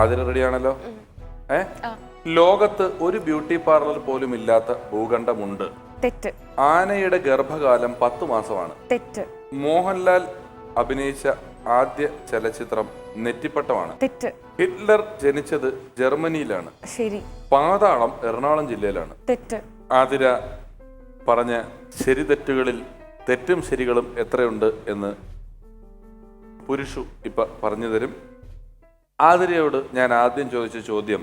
അതിന് റെഡിയാണല്ലോ. ലോകത്ത് ഒരു ബ്യൂട്ടി പാർലർ പോലും ഇല്ലാത്ത ഭൂഖണ്ഡമുണ്ട്. തെറ്റ്. ആനയുടെ ഗർഭകാലം 10 മാസമാണ്. തെറ്റ്. മോഹൻലാൽ അഭിനയിച്ച ആദ്യ ചലച്ചിത്രം നെറ്റിപ്പട്ടമാണ്. തെറ്റ്. ഹിറ്റ്ലർ ജനിച്ചത് ജർമ്മനിയിലാണ്. ശരി. പാതാളം എറണാകുളം ജില്ലയിലാണ്. തെറ്റ്. ആതിര പറഞ്ഞ ശരി തെറ്റുകളിൽ തെറ്റും ശരികളും എത്രയുണ്ട് എന്ന് പുരുഷു ഇപ്പൊ പറഞ്ഞു തരും. ആതിരയോട് ഞാൻ ആദ്യം ചോദിച്ച ചോദ്യം,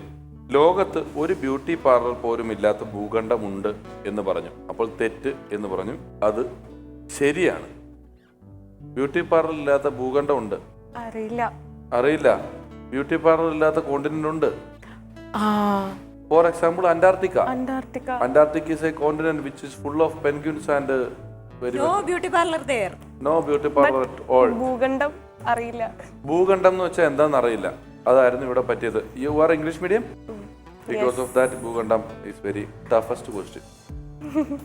ലോകത്ത് ഒരു ബ്യൂട്ടി പാർലർ പോലും ഇല്ലാത്ത ഭൂഖണ്ഡമുണ്ട് എന്ന് പറഞ്ഞു. അപ്പോൾ തെറ്റ് എന്ന് പറഞ്ഞു. അത് ശരിയാണ്. ബ്യൂട്ടി പാർലർ ഇല്ലാത്ത ഭൂഖണ്ഡമുണ്ട്. അറിയില്ല. ബ്യൂട്ടി പാർലർ ഇല്ലാത്ത കോണ്ടിനെന്റ് ഉണ്ട്. For example Antarctica. Antarctica is a continent which is full of penguins and no beauty parlor there. No beauty parlor at all. ഭൂഖണ്ഡം അറിയില്ല. ഭൂഖണ്ഡം എന്ന് വെച്ചാൽ എന്താണെന്ന് അറിയില്ല. അതായിരുന്നു ഇവിടെ പറ്റിയത്. You are English medium? Because of that, ഭൂഖണ്ഡം is very toughest question.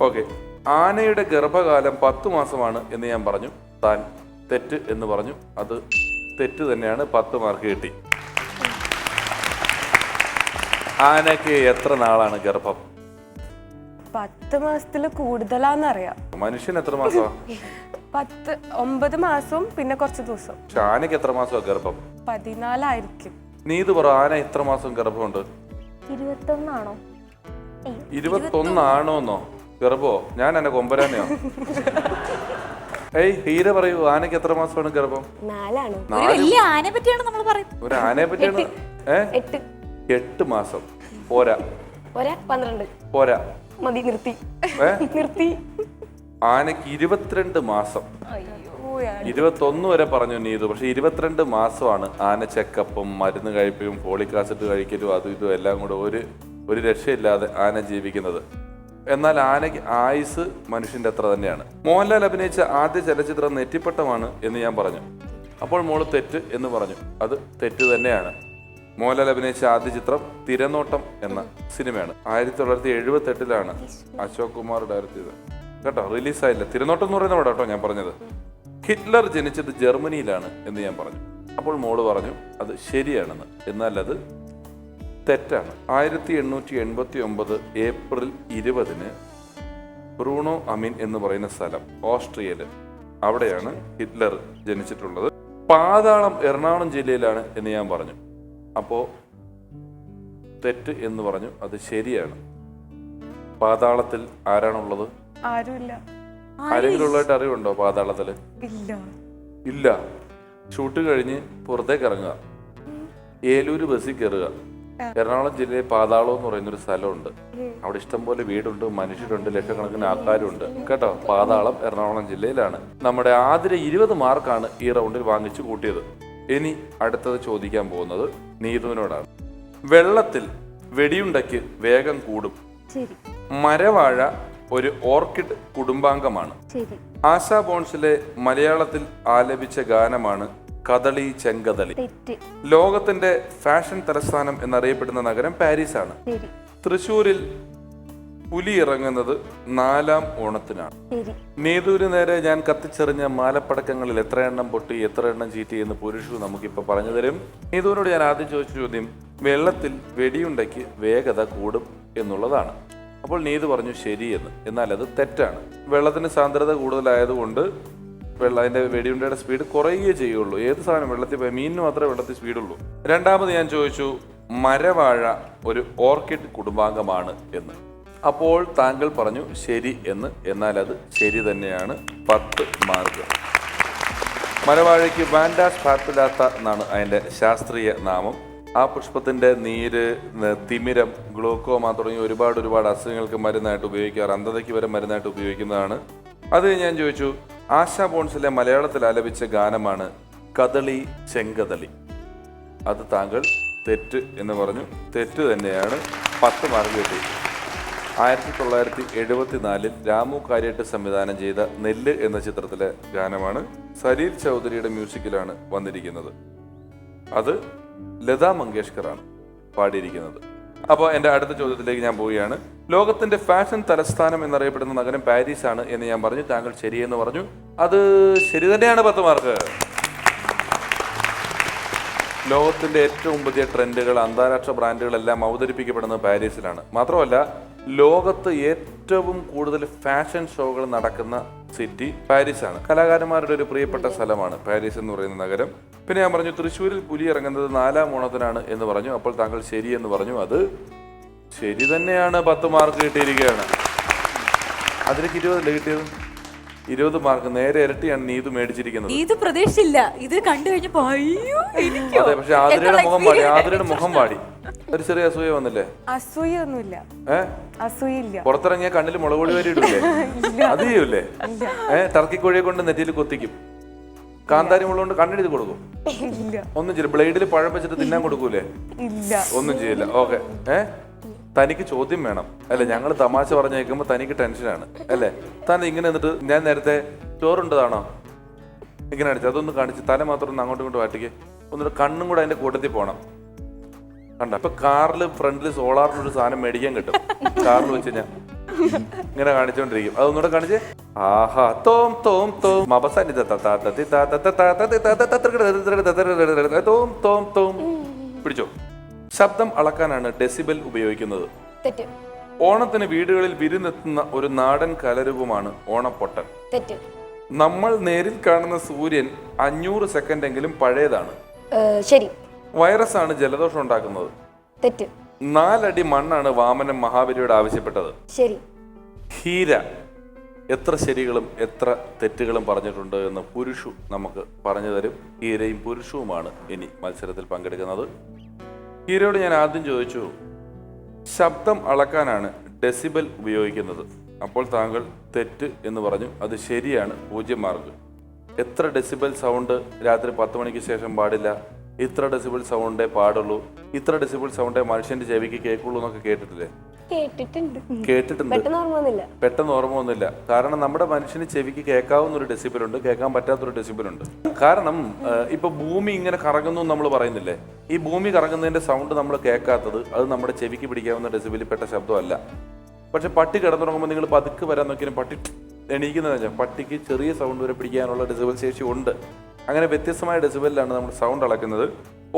Okay. ആനയുടെ ഗർഭകാലം 10 മാസമാണ് എന്ന് ഞാൻ പറഞ്ഞു. താൻ തെറ്റ് എന്ന് പറഞ്ഞു. അത് തെറ്റ് തന്നെയാണ്. 10 മാർക്ക് കിട്ടി. ആനക്ക് എത്ര നാളാണ് ഗർഭം? 10 മാസത്തില് കൂടുതലാന്നറിയാം. മനുഷ്യന് എത്ര മാസമാണ്? 9 മാസവും പിന്നെ കുറച്ച് ദിവസം. പക്ഷെ ആനക്ക് എത്ര മാസമാണ് ഗർഭം? 14 ആയിരിക്കും. നീ ഇത് പറ, ആന എത്ര മാസം ഗർഭമുണ്ട്? 21 ആണോ? 21 ആണോന്നോ ഗർഭോ? ഞാൻ എന്നെ കൊമ്പരാനയോ? ഹീര പറയൂ, ആനക്ക് എത്ര മാസമാണ് ഗർഭം? 4 ആണ്. വലിയ ആനയെ പറ്റിയാണ് നമ്മൾ പറയുന്നത്. ഒരു ആനയെ പറ്റിയാണ്. 8 മാസം പോരാ. 12 പോരാ. മതി, നിർത്തി. ആനക്ക് 22 മാസം. 21 വരെ പറഞ്ഞു നീതു. പക്ഷെ 22 മാസമാണ് ആന ചെക്കപ്പും മരുന്ന് കഴിപ്പും ഫോളിക് ആസിഡ് കഴിക്കലും അതും ഇതും എല്ലാം കൂടെ ഒരു രക്ഷയില്ലാതെ ആന ജീവിക്കുന്നത്. എന്നാൽ ആനയ്ക്ക് ആയുസ് മനുഷ്യന്റെ അത്ര തന്നെയാണ്. മോഹൻലാൽ അഭിനയിച്ച ആദ്യ ചലച്ചിത്രം നെറ്റിപ്പട്ടമാണ് എന്ന് ഞാൻ പറഞ്ഞു. അപ്പോൾ മോള് തെറ്റ് എന്ന് പറഞ്ഞു. അത് തെറ്റ് തന്നെയാണ്. മോഹൻലാൽ അഭിനയിച്ച ആദ്യ ചിത്രം തിരനോട്ടം എന്ന സിനിമയാണ്. 1978 അശോക് കുമാർ ഡയറക്ട് ചെയ്തത്. കേട്ടോ, റിലീസായില്ല. തിരനോട്ടം എന്ന് പറയുന്ന കേട്ടോ ഞാൻ പറഞ്ഞത്. ഹിറ്റ്ലർ ജനിച്ചത് ജർമ്മനിയിലാണ് എന്ന് ഞാൻ പറഞ്ഞു. അപ്പോൾ മോള് പറഞ്ഞു അത് ശരിയാണെന്ന്. എന്നാൽ അത് തെറ്റാണ്. 1889 ഏപ്രിൽ 20 ബ്രൂണോ അമീൻ എന്ന് പറയുന്ന സ്ഥലം ഓസ്ട്രിയയില്, അവിടെയാണ് ഹിറ്റ്ലർ ജനിച്ചിട്ടുള്ളത്. പാതാളം എറണാകുളം ജില്ലയിലാണ് എന്ന് ഞാൻ പറഞ്ഞു. അപ്പോ തെറ്റ് എന്ന് പറഞ്ഞു. അത് ശരിയാണ്. പാതാളത്തിൽ ആരാണുള്ളത്? ആരുമില്ല. ആരെങ്കിലും ഉള്ളതായിട്ട് അറിവുണ്ടോ പാതാളത്തില്? ഇല്ല. ഷൂട്ട് കഴിഞ്ഞ് പുറത്തേക്ക് ഇറങ്ങുക, ഏലൂര് ബസ്സിൽ കയറുക. എറണാകുളം ജില്ലയിൽ പാതാളം എന്ന് പറയുന്നൊരു സ്ഥലമുണ്ട്. അവിടെ ഇഷ്ടംപോലെ വീടുണ്ട്, മനുഷ്യരുണ്ട്, ലക്ഷക്കണക്കിന് ആൾക്കാരുണ്ട്. കേട്ടോ, പാതാളം എറണാകുളം ജില്ലയിലാണ്. നമ്മുടെ ആതിര 20 മാർക്കാണ് ഈ റൗണ്ടിൽ വാങ്ങിച്ചു കൂട്ടിയത്. ഇനി അടുത്തത് ചോദിക്കാൻ പോകുന്നത് നീതുവിനോടാണ്. വെള്ളത്തിൽ വെടിയുണ്ടയ്ക്ക് വേഗം കൂടും. മരവാഴ ഒരു ഓർക്കിഡ് കുടുംബാംഗമാണ്. ആശാ ബോൺസിലെ മലയാളത്തിൽ ആലപിച്ച ഗാനമാണ് കദളി ചെങ്കദളി. ലോകത്തിന്റെ ഫാഷൻ തലസ്ഥാനം എന്നറിയപ്പെടുന്ന നഗരം പാരീസ് ആണ്. തൃശ്ശൂരിൽ പുലി ഇറങ്ങുന്നത് 4-ാം ഓണത്തിനാണ്. നീതൂര് നേരെ ഞാൻ കത്തിച്ചെറിഞ്ഞ മാലപ്പടക്കങ്ങളിൽ എത്ര എണ്ണം പൊട്ടി, എത്ര എണ്ണം ചീറ്റി എന്ന് പുരുഷു നമുക്കിപ്പോൾ പറഞ്ഞു തരും. നീതൂരിനോട് ഞാൻ ആദ്യം ചോദിച്ച ചോദ്യം വെള്ളത്തിൽ വെടിയുണ്ടയ്ക്ക് വേഗത കൂടും എന്നുള്ളതാണ്. അപ്പോൾ നീതു പറഞ്ഞു ശരിയെന്ന്. എന്നാൽ അത് തെറ്റാണ്. വെള്ളത്തിന് സാന്ദ്രത കൂടുതലായതുകൊണ്ട് അതിന്റെ വെടിയുണ്ടയുടെ സ്പീഡ് കുറയുകയേ ചെയ്യുള്ളൂ. ഏത് സാധനം വെള്ളത്തിൽ പോയി, മീനിന് മാത്രമേ വെള്ളത്തിൽ സ്പീഡുള്ളൂ. രണ്ടാമത് ഞാൻ ചോദിച്ചു മരവാഴ ഒരു ഓർക്കിഡ് കുടുംബാംഗമാണ് എന്ന്. അപ്പോൾ താങ്കൾ പറഞ്ഞു ശരി എന്ന്. എന്നാൽ അത് ശരി തന്നെയാണ്. 10 മാർക്ക്. മരവാഴയ്ക്ക് വാൻഡാസ് പാർപ്പിലാത്ത എന്നാണ് അതിൻ്റെ ശാസ്ത്രീയ നാമം. ആ പുഷ്പത്തിൻ്റെ നീര്, തിമിരം, ഗ്ലൂക്കോമ തുടങ്ങിയ ഒരുപാട് അസുഖങ്ങൾക്ക് മരുന്നായിട്ട് ഉപയോഗിക്കാറ്. അന്ധതയ്ക്ക് വരെ മരുന്നായിട്ട് ഉപയോഗിക്കുന്നതാണ്. അത് ഞാൻ ചോദിച്ചു ആശാ ബോൺസിലെ മലയാളത്തിൽ ആലപിച്ച ഗാനമാണ് കദളി ചെങ്കദളി. അത് താങ്കൾ തെറ്റ് എന്ന് പറഞ്ഞു. തെറ്റ് തന്നെയാണ്. 10 മാർക്ക് കിട്ടി. 1974 രാമു കാര്യാട്ട് സംവിധാനം ചെയ്ത നെല്ല് എന്ന ചിത്രത്തിലെ ഗാനമാണ്. സലീൽ ചൗധരിയുടെ മ്യൂസിക്കിലാണ് വന്നിരിക്കുന്നത്. അത് ലതാ മങ്കേഷ്കറാണ് പാടിയിരിക്കുന്നത്. അപ്പോൾ എൻ്റെ അടുത്ത ചോദ്യത്തിലേക്ക് ഞാൻ പോവുകയാണ്. ലോകത്തിന്റെ ഫാഷൻ തലസ്ഥാനം എന്നറിയപ്പെടുന്ന നഗരം പാരീസ് ആണ് എന്ന് ഞാൻ പറഞ്ഞു. താങ്കൾ ശരിയെന്ന് പറഞ്ഞു. അത് ശരി തന്നെയാണ്. 10 മാർക്ക്. ലോകത്തിന്റെ ഏറ്റവും പുതിയ ട്രെൻഡുകൾ, അന്താരാഷ്ട്ര ബ്രാൻഡുകളെല്ലാം അവതരിപ്പിക്കപ്പെടുന്നത് പാരീസിലാണ്. മാത്രമല്ല ലോകത്ത് ഏറ്റവും കൂടുതൽ ഫാഷൻ ഷോകൾ നടക്കുന്ന സിറ്റി പാരീസാണ്. കലാകാരന്മാരുടെ ഒരു പ്രിയപ്പെട്ട സ്ഥലമാണ് പാരീസ് എന്ന് പറയുന്ന നഗരം. പിന്നെ ഞാൻ പറഞ്ഞു തൃശ്ശൂരിൽ പുലി ഇറങ്ങുന്നത് 4-ാം ഓണത്തിനാണ് എന്ന് പറഞ്ഞു. അപ്പോൾ താങ്കൾ ശരിയെന്ന് പറഞ്ഞു. അത് ശരി തന്നെയാണ്. 10 മാർക്ക് കിട്ടിയിരിക്കുകയാണ്. അതിലേക്ക് 20 കിട്ടിയത്. 20 മാർക്ക് നേരെ ഇരട്ടിയാണ് നീതു മേടിച്ചിരിക്കുന്നത്. ഇത് പ്രതീക്ഷിച്ചില്ല. ഇത് കണ്ടു കഴിഞ്ഞപ്പോ അയ്യോ എനിക്കോ? അതെ, പക്ഷെ ആതിരയുടെ മുഖം പാടി ഒരു ചെറിയ അസൂയ വന്നില്ലേ? അസൂയൊന്നുമില്ല. അസൂയില്ല. പുറത്തിറങ്ങിയ കണ്ണിൽ മുളക് പൊടി വരെ ഇടൂലേ? അത് ചെയ്യൂലേ? ടർക്കി കോഴിയെ കൊണ്ട് നെറ്റിയിൽ കൊത്തിക്കും. കാന്താരി മുളക് കൊണ്ട് കണ്ണെഴുതി കൊടുക്കും. ഒന്നും ചെയ്യില്ല. ബ്ലേഡിൽ പഴം വെച്ചിട്ട് തിന്നാൻ കൊടുക്കൂലേ? ഒന്നും ചെയ്യില്ല. ഓക്കെ. തനിക്ക് ചോദ്യം വേണം അല്ലെ? ഞങ്ങൾ തമാശ പറഞ്ഞേക്കുമ്പോ തനിക്ക് ടെൻഷനാണ് അല്ലേ? താൻ ഇങ്ങനെ എന്നിട്ട് ഞാൻ നേരത്തെ ചോറുണ്ടതാണോ ഇങ്ങനെ അടിച്ചു അതൊന്ന് കാണിച്ച് തല മാത്രം ഒന്ന് അങ്ങോട്ടും ഇങ്ങോട്ട് വാട്ടിക്ക്. ഒന്നിട്ട് കണ്ണും കൂടെ അതിന്റെ കൂട്ടത്തിൽ പോണം. കണ്ട ഇപ്പൊ കാറിൽ ഫ്രണ്ടിൽ സോളാറിനൊരു സാധനം മേടിക്കാൻ കിട്ടും. കാറിൽ വെച്ച് ഞാൻ ഇങ്ങനെ കാണിച്ചോണ്ടിരിക്കും. അതൊന്നുകൂടെ കാണിച്ച്. ആഹാ തോം തോം തോം മബസാനി തോം തോം തോം. പിടിച്ചോ. ശബ്ദം അളക്കാനാണ് ഡെസിബൽ ഉപയോഗിക്കുന്നത്. ഓണത്തിന് വീടുകളിൽ വിരുന്നെത്തുന്ന ഒരു നാടൻ കലാരൂപമാണ് ഓണപ്പൊട്ടൻ. നമ്മൾ നേരിൽ കാണുന്ന സൂര്യൻ 500 സെക്കൻഡെങ്കിലും പഴയതാണ്. ശരി. വൈറസ് ആണ് ജലദോഷം ഉണ്ടാക്കുന്നത്. 4 അടി മണ്ണാണ് വാമനൻ മഹാബലിയോട് ആവശ്യപ്പെട്ടത്. ശരി. ഹീര എത്ര ശരികളും എത്ര തെറ്റുകളും പറഞ്ഞിട്ടുണ്ട് എന്ന് പുരുഷു നമുക്ക് പറഞ്ഞു തരും. ഹീരയും പുരുഷവുമാണ് ഇനി മത്സരത്തിൽ പങ്കെടുക്കുന്നത്. ഹീരയോട് ഞാൻ ആദ്യം ചോദിച്ചു, ശബ്ദം അളക്കാനാണ് ഡെസിബൽ ഉപയോഗിക്കുന്നത്. അപ്പോൾ താങ്കൾ തെറ്റ് എന്ന് പറഞ്ഞു. അത് ശരിയാണ്. 0 മാർക്ക്. എത്ര ഡെസിബൽ സൗണ്ട് രാത്രി 10 മണിക്ക് ശേഷം പാടില്ല, ഇത്ര ഡെസിബൽ സൗണ്ടേ പാടുള്ളൂ, ഇത്ര ഡെസിബൽ സൗണ്ടേ മനുഷ്യന്റെ ചെവിക്ക് കേൾക്കുള്ളൂ എന്നൊക്കെ കേട്ടിട്ടില്ലേ? കേട്ടിട്ടുണ്ട്. പെട്ടെന്ന് ഓർമ്മ ഒന്നുമില്ല. കാരണം നമ്മുടെ മനുഷ്യന് ചെവിക്ക് കേൾക്കാവുന്ന ഒരു ഡെസിബലുണ്ട്, കേൾക്കാൻ പറ്റാത്തൊരു ഡെസിബലുണ്ട്. കാരണം ഇപ്പൊ ഭൂമി ഇങ്ങനെ കറങ്ങുന്നു നമ്മൾ പറയുന്നില്ലേ? ഈ ഭൂമി കറങ്ങുന്നതിന്റെ സൗണ്ട് നമ്മൾ കേൾക്കാത്തത് അത് നമ്മുടെ ചെവിക്ക് പിടിക്കാവുന്ന ഡെസിബലിൽ പെട്ട ശബ്ദമല്ല. പക്ഷെ പട്ടി കിടന്നുറങ്ങുമ്പോൾ നിങ്ങൾ പതുക്കെ വരാൻ നോക്കിയാലും പട്ടി എണീക്കുന്നത് പട്ടിക്ക് ചെറിയ സൗണ്ട് വരെ പിടിക്കാനുള്ള ഡെസിബൽ ശേഷി ഉണ്ട്. അങ്ങനെ വ്യത്യസ്തമായ ഡെസിബലിലാണ് നമ്മൾ സൗണ്ട് അളക്കുന്നത്.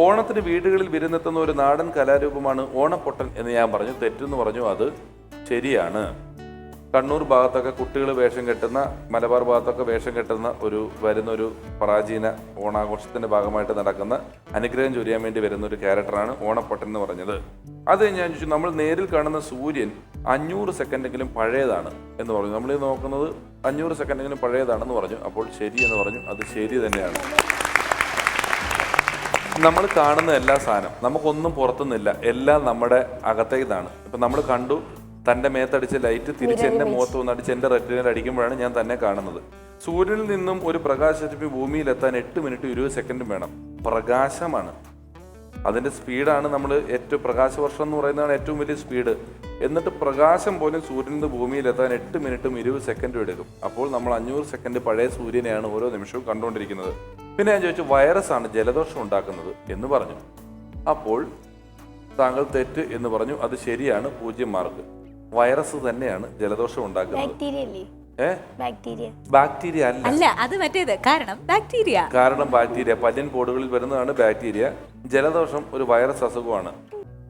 ഓണത്തിന് വീടുകളിൽ വിരുന്നെത്തുന്ന ഒരു നാടൻ കലാരൂപമാണ് ഓണപ്പൊട്ടൻ എന്ന് ഞാൻ പറഞ്ഞു. തെറ്റെന്ന് പറഞ്ഞു. അത് ശരിയാണ്. കണ്ണൂർ ഭാഗത്തൊക്കെ കുട്ടികൾ വേഷം കെട്ടുന്ന, മലബാർ ഭാഗത്തൊക്കെ വേഷം കെട്ടുന്ന വരുന്നൊരു പ്രാചീന ഓണാഘോഷത്തിന്റെ ഭാഗമായിട്ട് നടക്കുന്ന, അനുഗ്രഹം ചൊരിയാൻ വേണ്ടി വരുന്ന ഒരു ക്യാരക്ടറാണ് ഓണപ്പൊട്ടൻ എന്ന് പറഞ്ഞത്. അത് ഞാൻ ചോദിച്ചു, നമ്മൾ നേരിൽ കാണുന്ന സൂര്യൻ 500 സെക്കൻഡെങ്കിലും പഴയതാണ് എന്ന് പറഞ്ഞു. നമ്മൾ നോക്കുന്നത് 500 സെക്കൻഡെങ്കിലും പഴയതാണെന്ന് പറഞ്ഞു. അപ്പോൾ ശരി എന്ന് പറഞ്ഞു. അത് ശരി തന്നെയാണ്. നമ്മൾ കാണുന്ന എല്ലാ സാധനം നമുക്കൊന്നും പുറത്തുനിന്നില്ല, എല്ലാം നമ്മുടെ അകത്തേതാണ്. ഇപ്പം നമ്മൾ കണ്ടു, തൻ്റെ മേത്തടിച്ച് ലൈറ്റ് തിരിച്ച് എൻ്റെ മുഖത്ത് വന്നടിച്ച് എൻ്റെ റെറ്റിനയിൽ അടിക്കുമ്പോഴാണ് ഞാൻ തന്നെ കാണുന്നത്. സൂര്യനിൽ നിന്നും ഒരു പ്രകാശരശ്മി ഭൂമിയിലെത്താൻ 8 മിനിറ്റ് 20 സെക്കൻഡും വേണം. പ്രകാശമാണ് അതിൻ്റെ സ്പീഡാണ്. നമ്മൾ ഏറ്റവും പ്രകാശവർഷം എന്ന് പറയുന്നതാണ് ഏറ്റവും വലിയ സ്പീഡ്. എന്നിട്ട് പ്രകാശം പോലും സൂര്യനിൽ നിന്ന് ഭൂമിയിലെത്താൻ 8 മിനിറ്റും 20 സെക്കൻഡും എടുക്കും. അപ്പോൾ നമ്മൾ 500 സെക്കൻഡ് പഴയ സൂര്യനെയാണ് ഓരോ നിമിഷവും കണ്ടുകൊണ്ടിരിക്കുന്നത്. പിന്നെ ഞാൻ ചോദിച്ചു, വൈറസാണ് ജലദോഷം ഉണ്ടാക്കുന്നത് എന്ന് പറഞ്ഞു. അപ്പോൾ താങ്കൾ തെറ്റ് എന്ന് പറഞ്ഞു. അത് ശരിയാണ്. 0 മാർക്ക്. വൈറസ് തന്നെയാണ് ജലദോഷം ഉണ്ടാക്കുന്നത്. ബാക്ടീരിയ അല്ല, അത് മറ്റേത്. കാരണം ബാക്ടീരിയ പല്ലിൻ പോടുകളിൽ വരുന്നതാണ് ബാക്ടീരിയ. ജലദോഷം ഒരു വൈറസ് അസുഖമാണ്.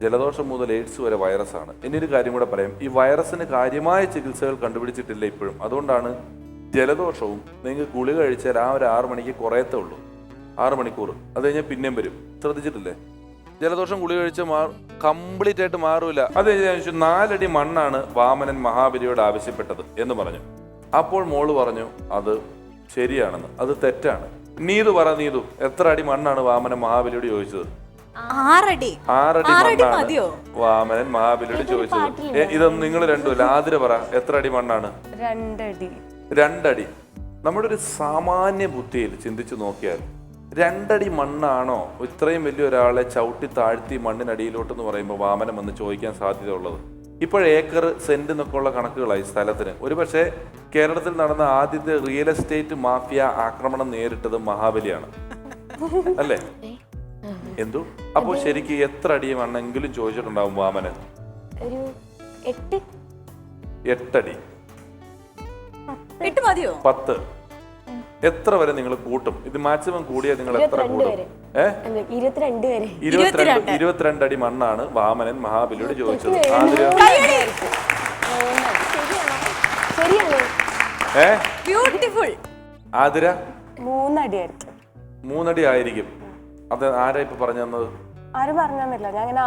ജലദോഷം മുതൽ എയ്ഡ്സ് വരെ വൈറസാണ്. ഇനിയൊരു കാര്യം കൂടെ പറയാം. ഈ വൈറസിന് കാര്യമായ ചികിത്സകൾ കണ്ടുപിടിച്ചിട്ടില്ല ഇപ്പോഴും. അതുകൊണ്ടാണ് ജലദോഷവും നിങ്ങൾ ഗുളിക കഴിച്ചാൽ ആ ഒരു 6 മണിക്ക് കുറയത്തേ ഉള്ളൂ. 6 മണിക്കൂർ അത് കഴിഞ്ഞാൽ പിന്നെയും വരും. ശ്രദ്ധിച്ചിട്ടില്ലേ? ജലദോഷം ഗുളിക കഴിച്ചാൽ കംപ്ലീറ്റ് ആയിട്ട് മാറൂല. അത് ഞാൻ 4 അടി മണ്ണാണ് വാമനൻ മഹാബലിയോട് ആവശ്യപ്പെട്ടത് എന്ന് പറഞ്ഞു. അപ്പോൾ മോള് പറഞ്ഞു അത് ശരിയാണെന്ന്. അത് തെറ്റാണ്. നീതു പറ. നീതു, എത്ര അടി മണ്ണാണ് വാമനൻ മഹാബലിയോട് ചോദിച്ചത്? 6 അടി മണ്ണാണ് വാമനൻ മഹാബലിയോട് ചോദിച്ചത്. ഇതൊന്നും നിങ്ങൾ രണ്ടുമല്ല. ആതിര പറ, എത്ര അടി മണ്ണാണ്? 2 അടി. നമ്മുടെ ഒരു സാമാന്യ ബുദ്ധിയിൽ ചിന്തിച്ചു നോക്കിയാൽ 2 അടി മണ്ണാണോ ഇത്രയും വലിയ ഒരാളെ ചവിട്ടി താഴ്ത്തി മണ്ണിനടിയിലോട്ടെന്ന് പറയുമ്പോൾ വാമനം വന്ന് ചോദിക്കാൻ സാധ്യത ഉള്ളത്? ഇപ്പോൾ ഏക്കർ സെന്റ് എന്നൊക്കെ ഉള്ള കണക്കുകളായി സ്ഥലത്തിന്. ഒരുപക്ഷെ കേരളത്തിൽ നടന്ന ആദ്യത്തെ റിയൽ എസ്റ്റേറ്റ് മാഫിയ ആക്രമണം നേരിട്ടത് മഹാബലിയാണ് അല്ലേ? എന്തു? അപ്പോൾ ശരിക്കും എത്ര അടി മണ്ണെങ്കിലും ചോദിച്ചിട്ടുണ്ടാവും വാമനൻ? 8 അടി. 8 മതിയോ? 10. എത്ര വരെ നിങ്ങൾ കൂട്ടും? ഇത് മാക്സിമം കൂടിയാൽ നിങ്ങൾ എത്ര കൂട്ടും? 22 വരെ. 22 അടി മണ്ണാണ് വാമനൻ മഹാബലിയോട് ചോദിച്ചത്. ശരിയാണ്. ബ്യൂട്ടിഫുൾ. ആതിര 3 അടിയായിരിക്കും. 3 അടി ആയിരിക്കും. അത് ആരാ ഇപ്പൊ പറഞ്ഞു തന്നത്? ആരും പറഞ്ഞില്ല, ഞാൻ അങ്ങനെ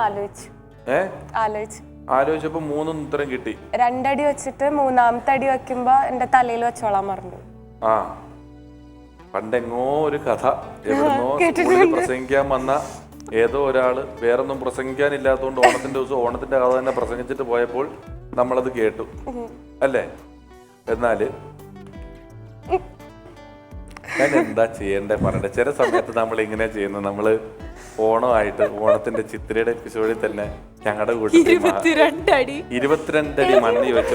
ആലോചിച്ചപ്പോ 3 ഉത്തരം കിട്ടി. 2 അടി വെച്ചിട്ട് 3ാമത്തെ അടി വെക്കുമ്പോ എന്റെ തലയിൽ വെച്ചോളാൻ പറഞ്ഞു. ആ പണ്ടെങ്ങോ ഒരു കഥ എവിടുന്നോ സ്കൂളിൽ പ്രസംഗിക്കാൻ വന്ന ഏതോ ഒരാള് വേറൊന്നും പ്രസംഗിക്കാനില്ലാത്തതുകൊണ്ട് ഓണത്തിന്റെ ദിവസം ഓണത്തിന്റെ കഥ തന്നെ പ്രസംഗിച്ചിട്ട് പോയപ്പോൾ നമ്മളത് കേട്ടു അല്ലേ? എന്നാല് ഞാൻ എന്താ ചെയ്യണ്ടേ പറയണ്ടേ? ചില സമയത്ത് നമ്മൾ ഇങ്ങനെ ചെയ്യുന്നത്, നമ്മള് ഓണമായിട്ട് ഓണത്തിന്റെ ചിത്രയുടെ എപ്പിസോഡിൽ തന്നെ ഞങ്ങളുടെ കൂട്ടത്തിൽ 22 അടി മണ്ണി വെച്ച്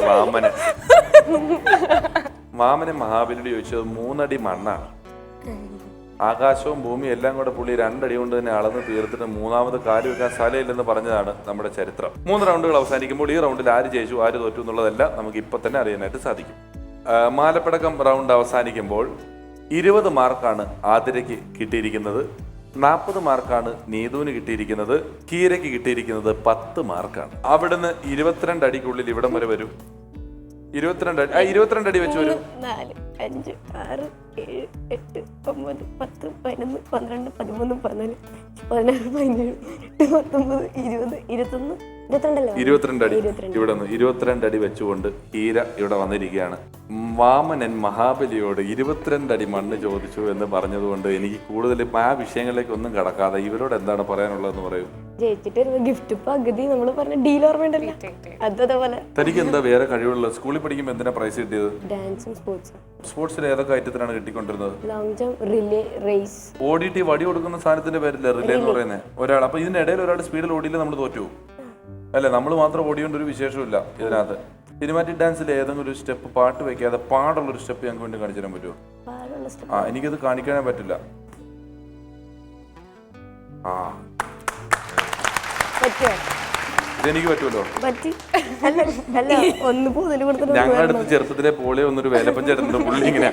വാമനെ മഹാബലിയോട് ചോദിച്ചത് 3 അടി മണ്ണാണ്. ആകാശവും ഭൂമിയും എല്ലാം കൂടെ പുള്ളി 2 അടി കൊണ്ട് തന്നെ അളന്ന് തീർത്തിട്ട് 3ാമത് കാല് വെക്കാൻ സ്ഥലമില്ലെന്ന് പറഞ്ഞതാണ് നമ്മുടെ ചരിത്രം. 3 റൗണ്ടുകൾ അവസാനിക്കുമ്പോൾ ഈ റൗണ്ടിൽ ആര് ജയിച്ചു ആര് തോറ്റു എന്നുള്ളതെല്ലാം നമുക്ക് ഇപ്പൊ തന്നെ അറിയാനായിട്ട് സാധിക്കും. മാലപ്പടക്കം റൗണ്ട് അവസാനിക്കുമ്പോൾ 20 മാർക്കാണ് ആതിരയ്ക്ക് കിട്ടിയിരിക്കുന്നത്, 40 മാർക്കാണ് നീതുവിന് കിട്ടിയിരിക്കുന്നത്, കീരയ്ക്ക് കിട്ടിയിരിക്കുന്നത് 10 മാർക്കാണ്. അവിടുന്ന് 22 അടിക്കുള്ളിൽ ഇവിടം വരെ വരും. 22 അടി വെച്ച് വരും. 4 5 6 7 8 9 10 11 12 13 14 16 17 18 19 20 22 അടി ഇവിടെ നിന്ന് 22 അടി വെച്ചുകൊണ്ട് ഹീര ഇവിടെ വന്നിരിക്കുകയാണ്. വാമനൻ മഹാബലിയോട് 22 അടി മണ്ണ് ചോദിച്ചു എന്ന് പറഞ്ഞതുകൊണ്ട് എനിക്ക് കൂടുതൽ ആ വിഷയങ്ങളിലേക്ക് ഒന്നും കടക്കാതെ ഇവരോട് എന്താണ് പറയാനുള്ളതെന്ന് പറയൂ. ജയിച്ചിട്ട് ഗിഫ്റ്റ് പകുതി നമ്മൾ പറഞ്ഞ ഡീൽ ഓർമ്മയുണ്ടല്ലോ, അതേപോലെ. തനിക്ക് എന്താ വേറെ കഴിവുള്ളത്? സ്കൂളിൽ പഠിക്കുമ്പോൾ എന്തിനാ പ്രൈസ് കിട്ടിയത്? ഡാൻസും സ്പോർട്സും. സ്പോർട്സിൽ ഏതൊക്കെ ഐറ്റത്തിനാണ് കിട്ടിക്കൊണ്ടിരുന്നത്? Long jump, relay, race. ഓടിയിട്ട് വടി കൊടുക്കുന്ന സാധനത്തിന്റെ പേരില്ല റിലേ എന്ന് പറയുന്നത്. ഒരാൾ അപ്പൊ ഇതിനിടയിൽ ഒരാൾ സ്പീഡിൽ ഓടിയില്ല നമ്മൾ തോറ്റു അല്ലെ? നമ്മൾ മാത്രം ഓടിയോണ്ട് ഒരു വിശേഷമില്ല ഇതിനകത്ത്. സിനിമാറ്റിക് ഡാൻസിൽ ഏതെങ്കിലും ഒരു സ്റ്റെപ്പ് പാട്ട് വെക്കാതെ പാടുള്ളൊരു സ്റ്റെപ്പ് ഞങ്ങൾക്ക് വേണ്ടി കാണിച്ചു തരാൻ പറ്റുമോ? എനിക്കത് കാണിക്കാനേ പറ്റില്ല. ഇതെനിക്ക് പറ്റുമല്ലോ. ഞങ്ങളുടെ അടുത്ത് ചെറുപ്പത്തിലെ പോലെ ഒന്നൊരു വേലപ്പൻ ചേട്ടൻ്റെ പുള്ളി ഇങ്ങനെ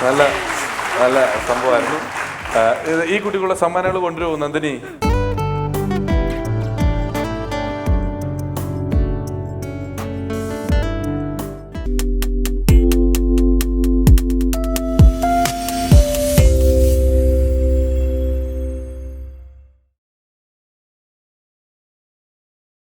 നല്ല നല്ല സംഭവമായിരുന്നു. ഈ കുട്ടിക്കുള്ള സമ്മാനങ്ങൾ കൊണ്ടുവരുമോ നന്ദിനി?